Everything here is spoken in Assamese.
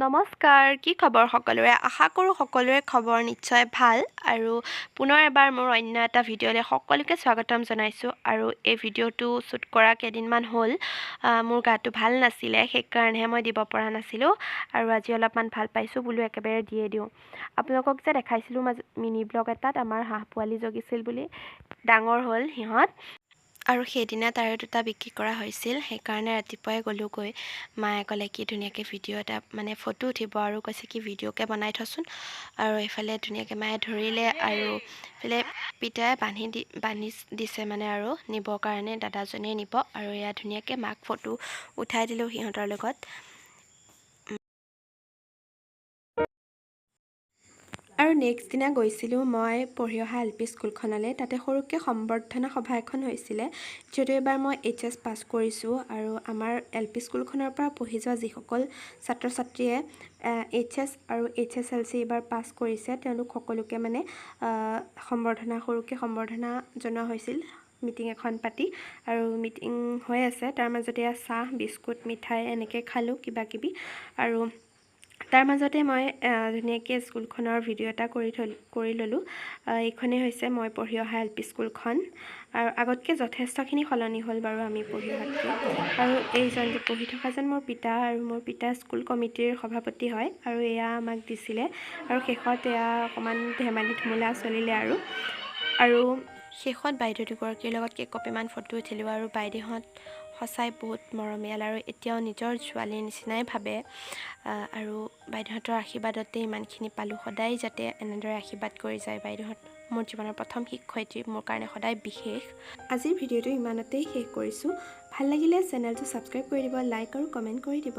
নমস্কাৰ, কি খবৰ সকলোৰে? আশা কৰোঁ সকলোৰে খবৰ নিশ্চয় ভাল আৰু পুনৰ এবাৰ মোৰ অন্য এটা ভিডিঅ'লৈ সকলোকে স্বাগতম জনাইছোঁ। আৰু এই ভিডিঅ'টো শ্বুট কৰা কেইদিনমান হ'ল, মোৰ গাটো ভাল নাছিলে, সেইকাৰণেহে মই দিব পৰা নাছিলোঁ। আৰু আজি অলপমান ভাল পাইছোঁ বোলো একেবাৰে দিয়ে দিওঁ। আপোনালোকক যে দেখাইছিলোঁ মিনি ব্লগ এটাত আমাৰ হাঁহ পোৱালি জগিছিল বুলি, ডাঙৰ হ'ল সিহঁত। আৰু সেইদিনা তাৰে 2টা বিক্ৰী কৰা হৈছিল, সেইকাৰণে ৰাতিপুৱাই গ'লোগৈ। মায়ে ক'লে কি ধুনীয়াকৈ ভিডিঅ' এটা মানে ফটো উঠিব আৰু কৈছে কি ভিডিঅ'কে বনাই থচোন। আৰু এইফালে ধুনীয়াকৈ মায়ে ধৰিলে আৰু এইফালে পিতাই বান্ধি দিছে মানে আৰু নিবৰ কাৰণে দাদাজনীয়ে নিব। আৰু এয়া ধুনীয়াকৈ মাক ফটো উঠাই দিলোঁ সিহঁতৰ লগত। আৰু নেক্সট দিনা গৈছিলোঁ মই পঢ়ি অহা LP স্কুলখনলৈ। তাতে সৰুকৈ সম্বৰ্ধনা সভা এখন হৈছিলে, যিহেতু এইবাৰ মই HS পাছ কৰিছোঁ। আৰু আমাৰ LP স্কুলখনৰ পৰা পঢ়ি যোৱা যিসকল ছাত্ৰ ছাত্ৰীয়ে HS আৰু HSLC এইবাৰ পাছ কৰিছে, তেওঁলোক সকলোকে মানে সৰুকৈ সম্বৰ্ধনা জনোৱা হৈছিল। মিটিং এখন পাতি আৰু মিটিং হৈ আছে, তাৰ মাজতে চাহ বিস্কুট মিঠাই এনেকৈ খালোঁ কিবাকিবি। আৰু তাৰ মাজতে মই ধুনীয়াকৈ স্কুলখনৰ ভিডিঅ' এটা কৰি ল'লোঁ। এইখনেই হৈছে মই পঢ়ি অহা LP স্কুলখন। আৰু আগতকৈ যথেষ্টখিনি সলনি হ'ল বাৰু আমি পঢ়ি অহাতকৈ। আৰু এইজন যে পঢ়ি থকাজন মোৰ পিতা, আৰু মোৰ পিতা স্কুল কমিটিৰ সভাপতি হয়। আৰু এয়া আমাক দিছিলে, আৰু শেষত এয়া অকণমান ধেমালি ধুমুলা চলিলে আৰু শেষত বাইদেউ দুগৰাকীৰ লগত কেইকপিমান ফটো উঠিলোঁ। আৰু বাইদেউহঁত সঁচাই বহুত মৰমীয়াল আৰু এতিয়াও নিজৰ ছোৱালীৰ নিচিনাই ভাবে। আৰু বাইদেউহঁতৰ আশীৰ্বাদতে ইমানখিনি পালোঁ। সদায় যাতে এনেদৰে আশীৰ্বাদ কৰি যায়। বাইদেউহঁত মোৰ জীৱনৰ প্ৰথম শিক্ষয়িত্ৰী, মোৰ কাৰণে সদায় বিশেষ। আজিৰ ভিডিঅ'টো ইমানতেই শেষ কৰিছোঁ। ভাল লাগিলে চেনেলটো ছাবস্ক্ৰাইব কৰি দিব, লাইক আৰু কমেণ্ট কৰি দিব।